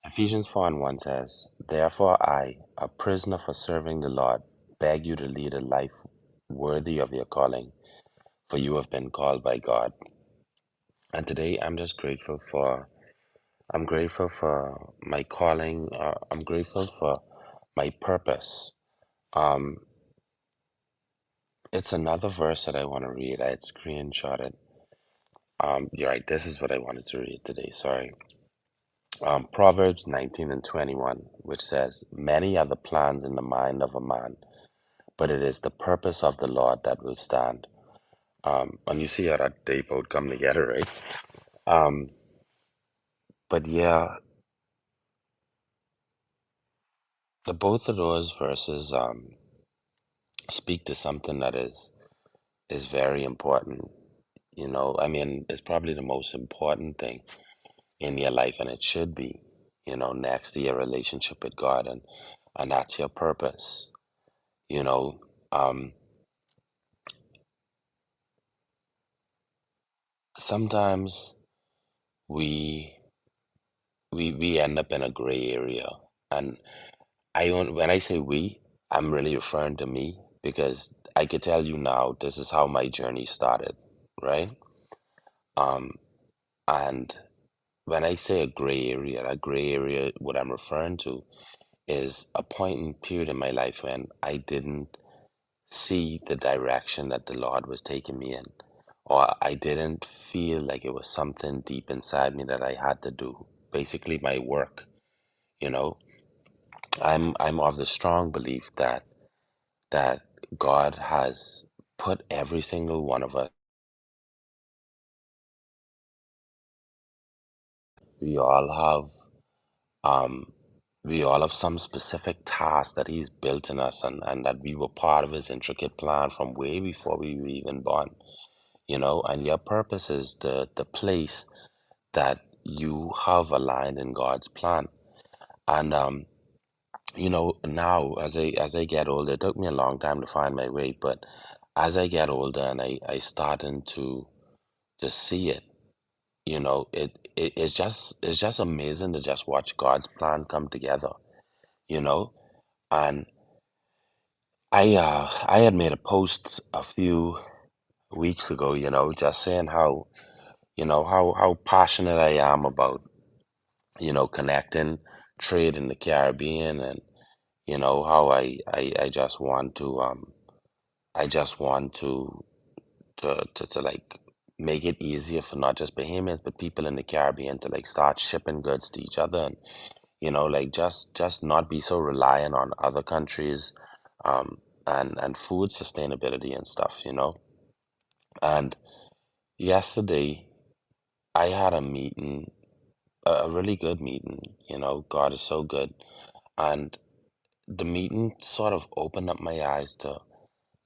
Ephesians 4 and 1 says, "Therefore I, a prisoner for serving the Lord, beg you to lead a life worthy of your calling, for you have been called by God." And today I'm just I'm grateful for my calling. I'm grateful for my purpose. Um, it's another verse that I want to read. I had screenshotted. You're right. This is what I wanted to read today. Sorry. Proverbs 19 and 21, which says, "Many are the plans in the mind of a man, but it is the purpose of the Lord that will stand." And you see how that they both come together, right? Um, but yeah, the both of those verses speak to something that is very important. I mean, it's probably the most important thing in your life, and it should be. Next to your relationship with God, and that's your purpose. You know, um, sometimes we we end up in a gray area, and when I say we, I'm really referring to me because I could tell you now this is how my journey started, right? Um, and when I say a gray area, that gray area, what I'm referring to is a point in period in my life when I didn't see the direction that the Lord was taking me in, or I didn't feel like it was something deep inside me that I had to do. Basically, my work. You know, I'm of the strong belief that God has put every single one of us. We all have um we all have some specific task that He's built in us, and that we were part of His intricate plan from way before we were even born. And your purpose is the place that you have aligned in God's plan. And now as I get older, it took me a long time to find my way, but as I get older and I starting to see it, it's just amazing to just watch God's plan come together, you know. And I had made a post a few weeks ago, just saying how passionate I am about connecting trade in the Caribbean, and how I just want to to like make it easier for not just Bahamians but people in the Caribbean to like start shipping goods to each other, and like just not be so reliant on other countries, um and food sustainability and stuff. And yesterday I had a meeting, a really good meeting. God is so good. And the meeting sort of opened up my eyes to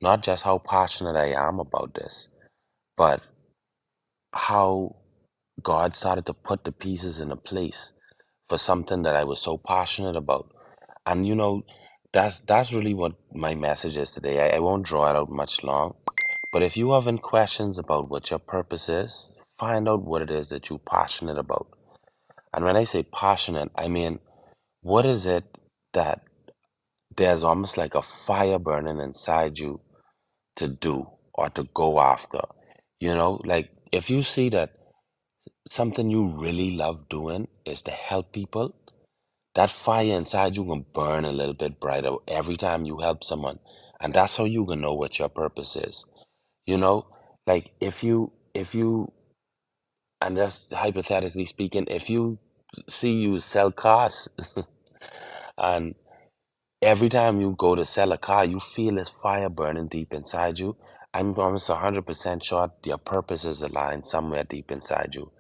not just how passionate I am about this, but how God started to put the pieces in a place for something that I was so passionate about. And that's really what my message is today. I won't draw it out much long, but if you have any questions about what your purpose is, find out what it is that you're passionate about. And when I say passionate, I mean, what is it that there's almost like a fire burning inside you to do or to go after? Like if you see that something you really love doing is to help people, that fire inside you can burn a little bit brighter every time you help someone. And that's how you can know what your purpose is. You know, like if you, and that's hypothetically speaking, if you see you sell cars and every time you go to sell a car, you feel this fire burning deep inside you. I'm almost 100% sure your purpose is aligned somewhere deep inside you.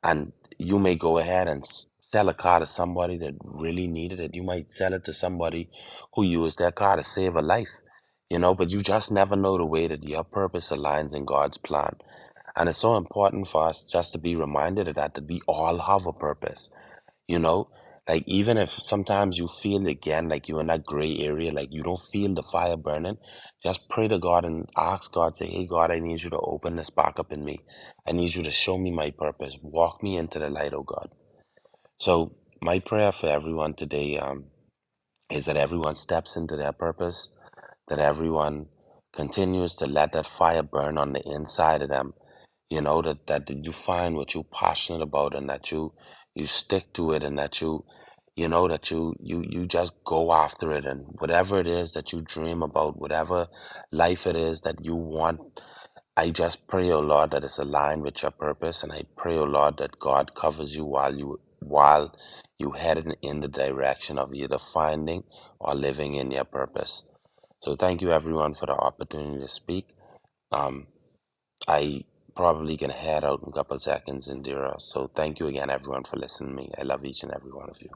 And you may go ahead and sell a car to somebody that really needed it. You might sell it to somebody who used their car to save a life, but you just never know the way that your purpose aligns in God's plan. And it's so important for us just to be reminded of that we all have a purpose, you know? Like, even if sometimes you feel again like you're in that gray area, like you don't feel the fire burning, just pray to God and ask God, say, "Hey, God, I need you to open this back up in me. I need you to show me my purpose. Walk me into the light, oh God." So, my prayer for everyone today is that everyone steps into their purpose, that everyone continues to let that fire burn on the inside of them. That you find what you're passionate about, and that you stick to it, and that you just go after it, and whatever it is that you dream about, whatever life it is that you want. I just pray, oh Lord, that it's aligned with your purpose, and I pray, oh Lord, that God covers you while you head in the direction of either finding or living in your purpose. So thank you everyone for the opportunity to speak. Um, I probably can head out in a couple seconds, Indira. So thank you again, everyone, for listening to me. I love each and every one of you.